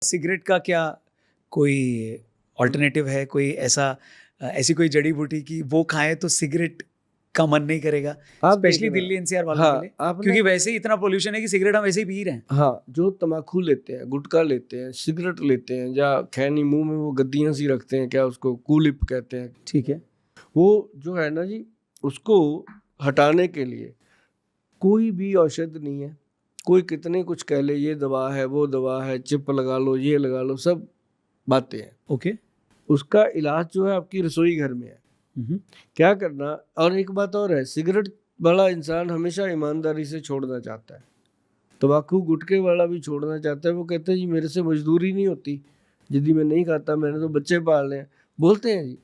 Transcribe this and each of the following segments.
Cigarette का क्या कोई ऑल्टरनेटिव है, कोई ऐसी कोई जड़ी बूटी कि वो खाएं तो सिगरेट का मन नहीं करेगा, आप स्पेशली देखना, दिल्ली एनसीआर वालों हाँ के लिए, आपने, क्योंकि वैसे ही इतना पोल्यूशन है कि सिगरेट हम वैसे ही पी रहे हैं। हाँ जो तम्बाकू लेते हैं, गुटखा लेते हैं, सिगरेट लेते हैं, या खैनी मुंह में वो गद्दियां सी रखते हैं, क्या उसको कूलिप कहते हैं, ठीक है, वो जो है ना जी, उसको हटाने के लिए कोई भी औषध नहीं है। कोई कितने कुछ कह ले, ये दवा है, वो दवा है, चिप लगा लो, ये लगा लो, सब बातें हैं। ओके। उसका इलाज जो है आपकी रसोई घर में है। क्या करना, और एक बात और है, सिगरेट वाला इंसान हमेशा ईमानदारी से छोड़ना चाहता है, तम्बाकू गुटखे वाला भी छोड़ना चाहता है। वो कहते हैं जी मेरे से मजदूरी नहीं होती, यदि मैं नहीं खाता, मैंने तो बच्चे पालने हैं, बोलते हैं जी।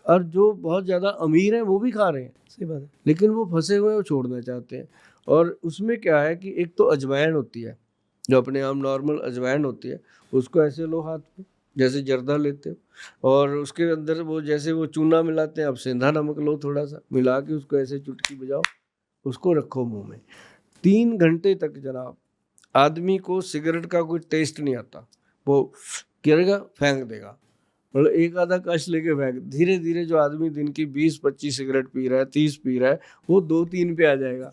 और जो बहुत ज़्यादा अमीर हैं वो भी खा रहे हैं, सही बात है। लेकिन वो फंसे हुए हैं, वो छोड़ना चाहते हैं। और उसमें क्या है कि एक तो अजवाइन होती है, जो अपने आप नॉर्मल अजवाइन होती है, उसको ऐसे लो हाथ में जैसे जर्दा लेते हो, और उसके अंदर वो जैसे वो चूना मिलाते हैं, अब सेंधा नमक लो थोड़ा सा मिला के, उसको ऐसे चुटकी बजाओ, उसको रखो मुंह में 3 घंटे तक। जनाब, आदमी को सिगरेट का कोई टेस्ट नहीं आता, वो गिरेगा फेंक देगा, मतलब एक आधा कश लेके फेंक। धीरे धीरे जो आदमी दिन की 20-25 सिगरेट पी रहा है, 30 पी रहा है, वो 2-3 पे आ जाएगा,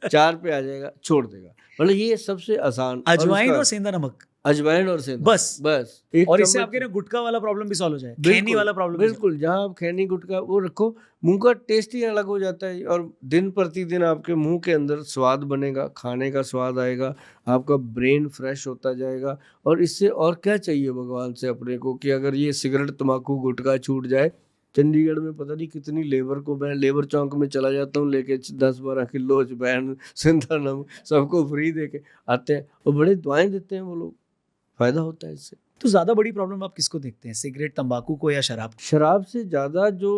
4 पे आ जाएगा, छोड़ देगा। मतलब ये सबसे आसान। और अजवाइन उसका और सेंधा नमक, अजवाइन और सेंधा, बस एक और इससे चम्मच। आपके ना गुटखा वाला प्रॉब्लम भी सॉल्व हो जाए, खैनी वाला प्रॉब्लम भी solve। बिल्कुल, जहाँ आप खैनी गुटखा वो रखो, मुंह का टेस्ट ही अलग हो जाता है, और दिन प्रतिदिन आपके मुंह के अंदर स्वाद बनेगा, खाने का स्वाद आएगा, आपका ब्रेन फ्रेश होता जाएगा। और इससे और क्या चाहिए भगवान से अपने को, कि अगर ये सिगरेट तम्बाकू गुटखा छूट जाए। चंडीगढ़ में पता नहीं कितनी लेबर को, मैं लेबर चौक में चला जाता हूँ लेके 10-12 किलो अजवाइन, सेंधा नमक, सबको फ्री दे के आते हैं, और बड़े दुआएं देते हैं वो लोग, फायदा होता है इससे। तो ज्यादा बड़ी प्रॉब्लम आप किसको देखते हैं, सिगरेट तंबाकू को या शराब को? शराब से ज़्यादा जो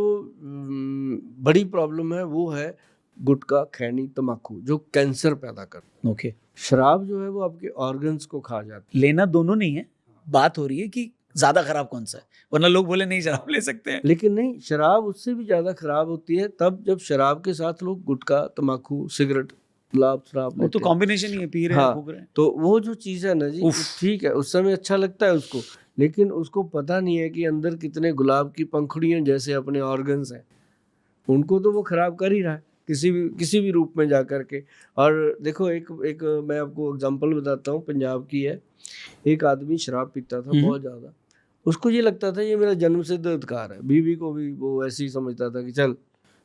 बड़ी प्रॉब्लम है वो है गुटखा, खैनी, तम्बाकू, जो कैंसर पैदा करता है। ओके। शराब जो है वो आपके ऑर्गन्स को खा जाती लेना दोनों नहीं है, बात हो रही है कि ज्यादा खराब कौन सा है, वरना लोग बोले नहीं शराब ले सकते हैं। है, लेकिन नहीं, शराब उससे भी ज़्यादा खराब होती है तब जब शराब के साथ लोग गुटखा, तम्बाकू, सिगरेट, गुलाब शराब वो तो लेते हैं। कॉम्बिनेशन ही है, पी रहे हैं, हाँ, फूक रहे हैं। तो वो जो चीज़ है ना जी, उफ। ठीक है, उस समय अच्छा लगता है उसको, लेकिन उसको पता नहीं है कि अंदर कितने गुलाब की पंखुड़ियों जैसे अपने ऑर्गन्स हैं, उनको तो वो खराब कर ही रहा है किसी भी रूप में जा कर के। और देखो, एक एक मैं आपको एग्जांपल बताता हूँ, पंजाब की है। एक आदमी शराब पीता था बहुत ज़्यादा, उसको ये लगता था ये मेरा जन्मसिद्ध अधिकार है, बीवी को भी वो ऐसे ही समझता था कि चल,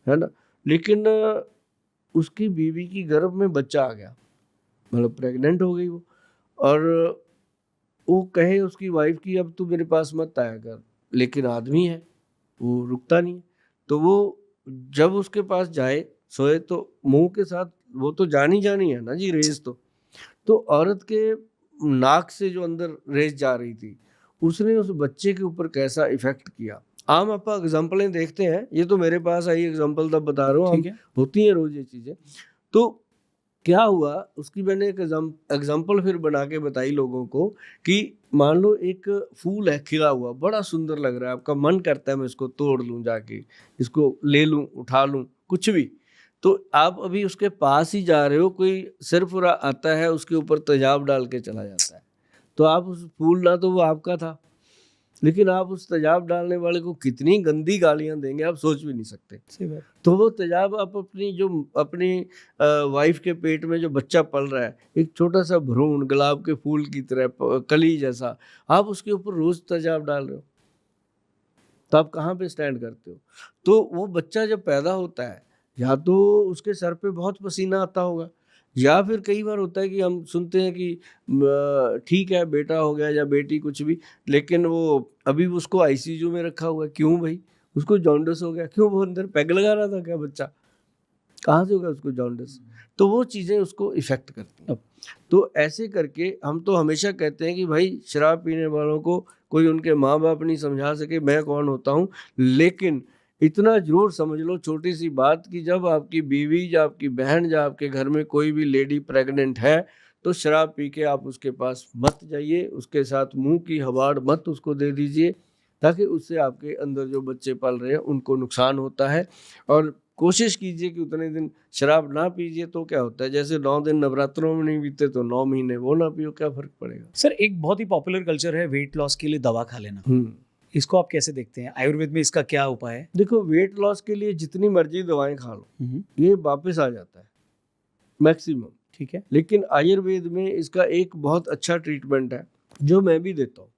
है ना। लेकिन उसकी बीवी की गर्भ में बच्चा आ गया, मतलब प्रेग्नेंट हो गई वो, और वो कहे उसकी वाइफ की अब तू मेरे पास मत आया कर, लेकिन आदमी है, वो रुकता नहीं। तो वो जब उसके पास जाए, सोए, तो मुंह के साथ, वो तो जानी जानी है ना जी रेस, तो औरत के नाक से जो अंदर रेस जा रही थी, उसने उस बच्चे के ऊपर कैसा इफेक्ट किया। आम आप एग्जाम्पलें देखते हैं, ये तो मेरे पास आई एग्जाम्पल तब बता रहा हूँ, ठीक हम है। होती हैं रोज ये चीजें। तो क्या हुआ, उसकी मैंने एक एग्जाम्पल फिर बना के बताई लोगों को, कि मान लो एक फूल है खिला हुआ, बड़ा सुंदर लग रहा है, आपका मन करता है मैं इसको तोड़ लूं, जाके इसको ले लूं, उठा लूं, कुछ भी। तो आप अभी उसके पास ही जा रहे हो, कोई सिरफुरा आता है, उसके ऊपर तेजाब डाल के चला जाता है, तो आप उस फूल, ना तो वो आपका था, लेकिन आप उस तेजाब डालने वाले को कितनी गंदी गालियां देंगे, आप सोच भी नहीं सकते। सही बात। तो वो तेजाब आप अपनी वाइफ के पेट में जो बच्चा पल रहा है, एक छोटा सा भ्रूण गुलाब के फूल की तरह, कली जैसा, आप उसके ऊपर रोज तेजाब डाल रहे हो, तो आप कहाँ पे स्टैंड करते हो? तो वो बच्चा जब पैदा होता है, या तो उसके सर पे बहुत पसीना आता होगा, या फिर कई बार होता है कि हम सुनते हैं कि ठीक है बेटा हो गया या बेटी कुछ भी, लेकिन वो अभी उसको आईसीयू में रखा हुआ है। क्यों भाई? उसको जॉन्डिस हो गया। क्यों? वो अंदर पैग लगा रहा था क्या बच्चा? कहाँ से होगा उसको जॉन्डिस? तो वो चीज़ें उसको इफेक्ट करती हैं। तो ऐसे करके हम तो हमेशा कहते हैं कि भाई शराब पीने वालों को कोई उनके माँ बाप नहीं समझा सके, मैं कौन होता हूँ। लेकिन इतना जरूर समझ लो, छोटी सी बात, कि जब आपकी बीवी या आपकी बहन या आपके घर में कोई भी लेडी प्रेग्नेंट है, तो शराब पी के आप उसके पास मत जाइए, उसके साथ मुंह की हवाड़ मत उसको दे दीजिए। ताकि उससे आपके अंदर जो बच्चे पल रहे हैं उनको नुकसान होता है। और कोशिश कीजिए कि उतने दिन शराब ना पीजिए, तो क्या होता है, जैसे 9 दिन नवरात्रों में नहीं पीते तो 9 महीने वो ना पियो, क्या फर्क पड़ेगा। सर एक बहुत ही पॉपुलर कल्चर है वेट लॉस के लिए दवा खा लेना, इसको आप कैसे देखते हैं? आयुर्वेद में इसका क्या उपाय है? देखो, वेट लॉस के लिए जितनी मर्जी दवाएं खा लो, ये वापस आ जाता है मैक्सिमम, ठीक है। लेकिन आयुर्वेद में इसका एक बहुत अच्छा ट्रीटमेंट है जो मैं भी देता हूँ।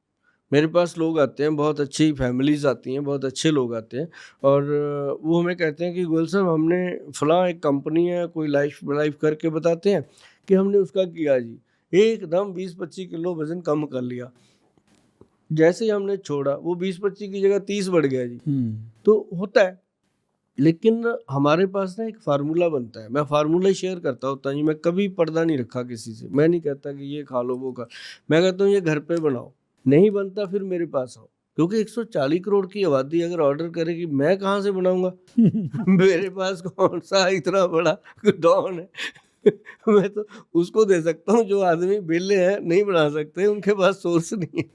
मेरे पास लोग आते हैं, बहुत अच्छी फैमिलीज आती हैं, बहुत अच्छे लोग आते हैं, और वो हमें कहते हैं कि गोयल साहब हमने फलां एक कंपनी है, कोई लाइफ करके बताते हैं कि हमने उसका किया जी, एकदम 20-25 किलो वजन कम कर लिया। जैसे ही हमने छोड़ा वो 20-25 की जगह 30 बढ़ गया जी। तो होता है, लेकिन हमारे पास ना एक फार्मूला बनता है, मैं फार्मूला शेयर करता होता हूँ। मैं कभी पर्दा नहीं रखा किसी से, मैं नहीं कहता कि ये खा लो वो खा, मैं कहता हूँ ये घर पे बनाओ, नहीं बनता फिर मेरे पास आओ, क्योंकि 140 करोड़ की आबादी अगर ऑर्डर करेगी, मैं कहाँ से बनाऊंगा मेरे पास कौन सा इतना बड़ा डॉन है मैं तो उसको दे सकता हूँ जो आदमी बेले हैं, नहीं बना सकते, उनके पास सोर्स नहीं है।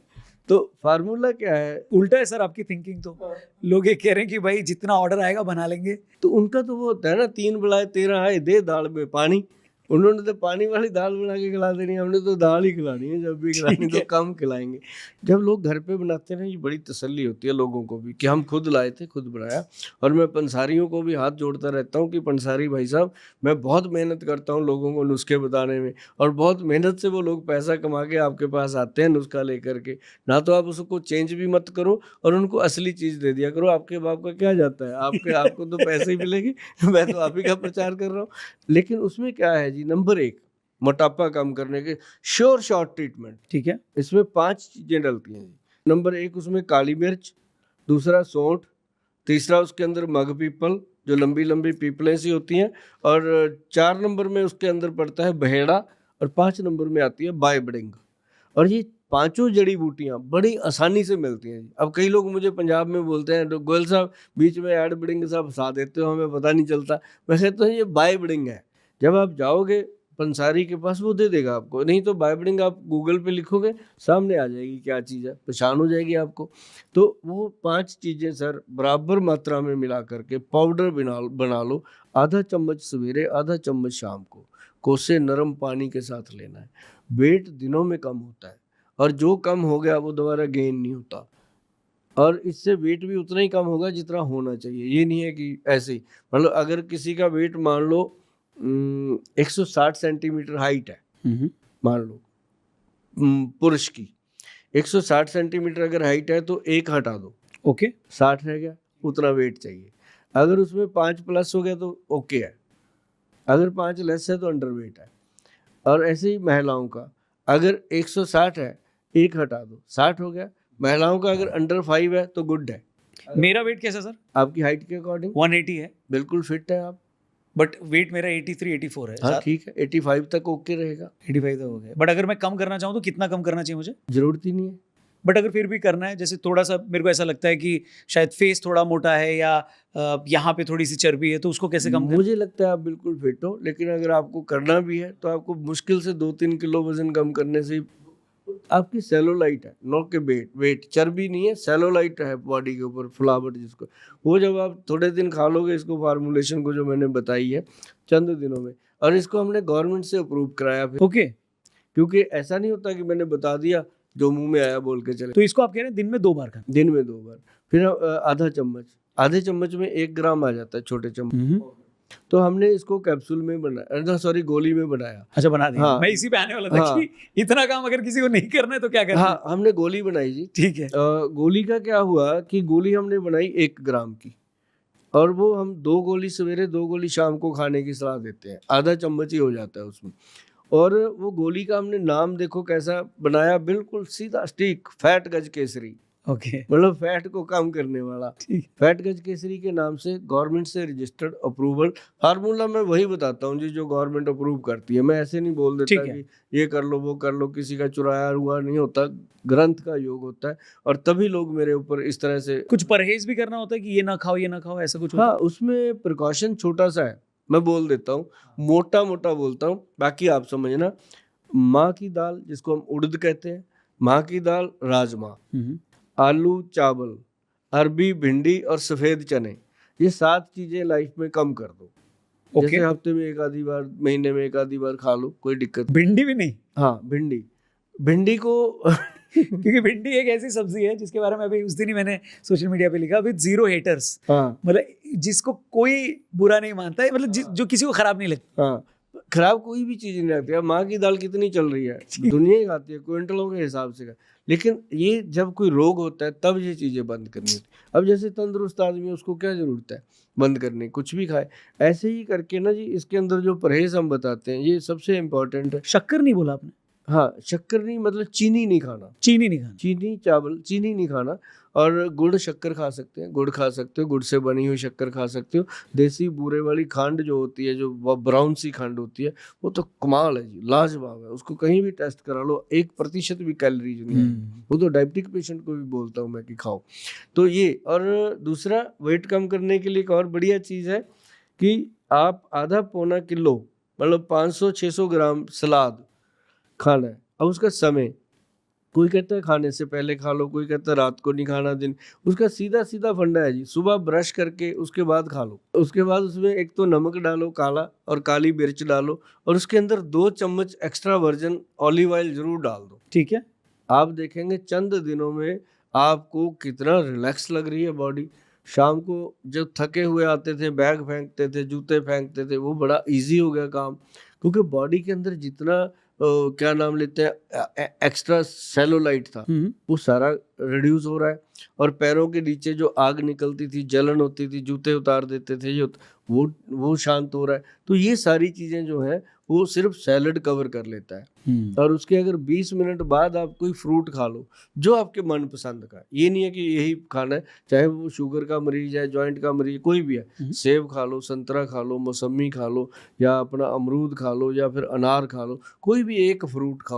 तो फार्मूला क्या है? उल्टा है सर आपकी थिंकिंग तो। लोग ये कह रहे हैं कि भाई जितना ऑर्डर आएगा बना लेंगे। तो उनका तो वो होता है ना, 3 बढ़ाए 13 आए, दे दाल में पानी। उन्होंने तो पानी वाली दाल बना के खिला देनी, हमने तो दाल ही खिलानी है, जब भी खिलानी तो कम खिलाएंगे। जब लोग घर पे बनाते हैं ना, ये बड़ी तसल्ली होती है लोगों को भी कि हम खुद लाए थे, खुद बनाया। और मैं पंसारियों को भी हाथ जोड़ता रहता हूँ कि पंसारी भाई साहब, मैं बहुत मेहनत करता हूँ लोगों को नुस्खे बताने में, और बहुत मेहनत से वो लोग पैसा कमा के आपके पास आते हैं नुस्खा लेकर के। ना तो आप उसको चेंज भी मत करो और उनको असली चीज़ दे दिया करो, आपके बाप का क्या जाता है, आपको तो पैसे ही मिलेंगे मैं तो आप ही का प्रचार कर रहा हूँ। लेकिन उसमें क्या है जी, नंबर 1 मोटापा कम करने के श्योर शॉर्ट ट्रीटमेंट, ठीक है। इसमें 5 चीजें डलती हैं जी। नंबर 1 उसमें काली मिर्च, दूसरा सौंठ, तीसरा उसके अंदर मग पीपल, जो लंबी लंबी पीपलें सी होती हैं, और 4 नंबर में उसके अंदर पड़ता है बहेड़ा, और 5 नंबर में आती है बायबडिंग। और ये पांचों जड़ी बूटियां बड़ी आसानी से मिलती हैं। अब कई लोग मुझे पंजाब में बोलते हैं, गोयल साहब बीच में एड बिडिंग साहब फंसा देते हो, हमें पता नहीं चलता। मैं कहता हूँ ये बायबडिंग है। जब आप जाओगे पंसारी के पास, वो दे देगा आपको, नहीं तो बायबडिंग आप गूगल पे लिखोगे, सामने आ जाएगी क्या चीज़ है, पहचान हो जाएगी आपको। तो वो 5 चीज़ें सर बराबर मात्रा में मिला करके पाउडर बना लो। आधा चम्मच सवेरे, आधा चम्मच शाम को, कोसे नरम पानी के साथ लेना है। वेट दिनों में कम होता है, और जो कम हो गया वो दोबारा गेन नहीं होता, और इससे वेट भी उतना ही कम होगा जितना होना चाहिए। ये नहीं है कि ऐसे ही, मतलब अगर किसी का वेट मान लो 160 सेंटीमीटर हाइट है, मान लो पुरुष की 160 सेंटीमीटर अगर हाइट है, तो 1 हटा दो, ओके 60 रह गया, उतना वेट चाहिए। अगर उसमें 5 प्लस हो गया तो ओके है, अगर 5 लेस है तो अंडर वेट है। और ऐसे ही महिलाओं का अगर 160 है, 1 हटा दो, 60 हो गया। महिलाओं का अगर अंडर 5 है तो गुड है। मेरा वेट कैसा सर? आपकी हाइट के अकॉर्डिंग 180 है, बिल्कुल फिट है आप। बट वेट मेरा 83-84 है। हाँ ठीक है, 85 तक ओके रहेगा। 85 तक हो गया, बट अगर मैं कम करना चाहूँ तो कितना कम करना चाहिए मुझे? जरूरत ही नहीं है। बट अगर फिर भी करना है, जैसे थोड़ा सा मेरे को ऐसा लगता है कि शायद फेस थोड़ा मोटा है या यहाँ पे थोड़ी सी चर्बी है, तो उसको कैसे कम करें? मुझे लगता है आप बिल्कुल फिट हो, लेकिन अगर आपको करना भी है तो आपको मुश्किल से 2-3 किलो वजन कम करने से आपकी सेलुलाइट है, नॉट के वेट चर्बी नहीं है, सेलुलाइट है बॉडी के ऊपर, फ्लावट जिसको, वो जब आप थोड़े दिन खा लोगे इसको, फार्मूलेशन को जो मैंने बताई है चंद दिनों में, और इसको हमने गवर्नमेंट से अप्रूव कराया फिर, ओके। क्योंकि ऐसा नहीं होता कि मैंने बता दिया जो मुंह में आया बोल के चले। तो इसको आप कह रहे हैं दिन में 2 बार खाना? दिन में 2 बार, फिर आधे चम्मच में 1 ग्राम आ जाता है, छोटे चम्मच। तो हमने इसको कैप्सूल में बनाया, सॉरी गोली में बनाया। अच्छा, बना दिया। हाँ, मैं इसी पे आने वाला था कि इतना काम अगर किसी को नहीं करना है तो क्या करना है? हाँ, हमने गोली बनाई जी। ठीक है। गोली का क्या हुआ कि गोली हमने बनाई 1 ग्राम की, और वो हम 2 गोली सवेरे 2 गोली शाम को खाने की सलाह देते हैं, आधा चम्मच ही हो जाता है उसमें। और वो गोली का हमने नाम देखो कैसा बनाया, बिल्कुल सीधा स्टिक, फैट गज केसरी, ओके, मतलब फैट को कम करने वाला। फैट गज केसरी के नाम से गवर्नमेंट से रजिस्टर्ड अप्रूवल फार्मूला मैं वही बताता हूँ जी जो गवर्नमेंट अप्रूव करती है। मैं ऐसे नहीं बोल देता कि ये कर लो वो कर लो, किसी का चुराया हुआ नहीं होता, ग्रंथ का योग होता है। और तभी लोग मेरे ऊपर इस तरह से, कुछ परहेज भी करना होता है कि ये ना खाओ ये ना खाओ, ऐसा कुछ? हाँ, उसमें प्रिकॉशन छोटा सा है, मैं बोल देता हूँ, मोटा मोटा बोलता हूँ, बाकी आप समझना। माँ की दाल जिसको हम उड़द कहते हैं, माँ की दाल, राजमा, आलू चावल, अरबी, भिंडी और सफेद चने, ये 7 चीजें लाइफ में कम कर दो। ओके। जैसे हफ्ते में एक आधी बार, महीने में एक आधी बार खा लो, कोई दिक्कत नहीं। भिंडी भी नहीं? हाँ, भिंडी को क्योंकि भिंडी एक ऐसी सब्जी है जिसके बारे में अभी उस दिन ही मैंने सोशल मीडिया पे लिखा, विद 0 हेटर्स। हाँ मतलब जिसको कोई बुरा नहीं मानता है, मतलब जो किसी को खराब नहीं लगता। हाँ, खराब कोई भी चीज नहीं लगती है। माँ की दाल कितनी चल रही है, दुनिया ही खाती है क्विंटलों के हिसाब से। लेकिन ये जब कोई रोग होता है तब ये चीजें बंद करनी होती। अब जैसे तंदुरुस्त आदमी, उसको क्या जरूरत है बंद करने, कुछ भी खाए। ऐसे ही करके ना जी, इसके अंदर जो परहेज हम बताते हैं ये सबसे इम्पोर्टेंट है। शक्कर नहीं बोला आपने? हाँ, शक्कर नहीं, मतलब चीनी नहीं खाना, चीनी नहीं खाना। चीनी चावल चीनी नहीं खाना। और गुड़ शक्कर खा सकते हैं, गुड़ खा सकते हो, गुड़ से बनी हुई शक्कर खा सकते हो। देसी बूरे वाली खंड जो होती है, जो ब्राउन सी खंड होती है, वो तो कमाल है जी, लाजवाब है। उसको कहीं भी टेस्ट करा लो, 1% भी कैलोरीज नहीं है। वो तो डायबिटिक पेशेंट को भी बोलता हूँ मैं कि खाओ। तो ये, और दूसरा वेट कम करने के लिए एक और बढ़िया चीज़ है कि आप आधा पौना किलो, मतलब 500-600 ग्राम सलाद खाना है। अब उसका समय, कोई कहता है खाने से पहले खा लो, कोई कहता है रात को नहीं खाना दिन। उसका सीधा सीधा फंडा है जी, सुबह ब्रश करके उसके बाद खा लो। उसके बाद उसमें एक तो नमक डालो काला, और काली मिर्च डालो, और उसके अंदर 2 चम्मच एक्स्ट्रा वर्जिन ऑलिव ऑयल जरूर डाल दो। ठीक है। आप देखेंगे चंद दिनों में आपको कितना रिलैक्स लग रही है बॉडी। शाम को जब थके हुए आते थे, बैग फेंकते थे, जूते फेंकते थे, वो बड़ा इजी हो गया काम। क्योंकि बॉडी के अंदर जितना क्या नाम लेते हैं एक्स्ट्रा सेलुलाइट था, वो सारा रिड्यूस हो रहा है। और पैरों के नीचे जो आग निकलती थी, जलन होती थी, जूते उतार देते थे, वो शांत हो रहा है। तो ये सारी चीजें जो है वो सिर्फ सैलड कवर कर लेता है। और उसके अगर 20 मिनट बाद आप कोई फ्रूट खा लो जो आपके मन पसंद का, ये नहीं है कि यही खाना है, चाहे वो शुगर का मरीज है, जॉइंट का मरीज, कोई भी है। सेब खा लो, संतरा खा लो, मौसमी खा लो, या अपना अमरूद खा लो, या फिर अनार खा लो, कोई भी एक फ्रूट खाओ।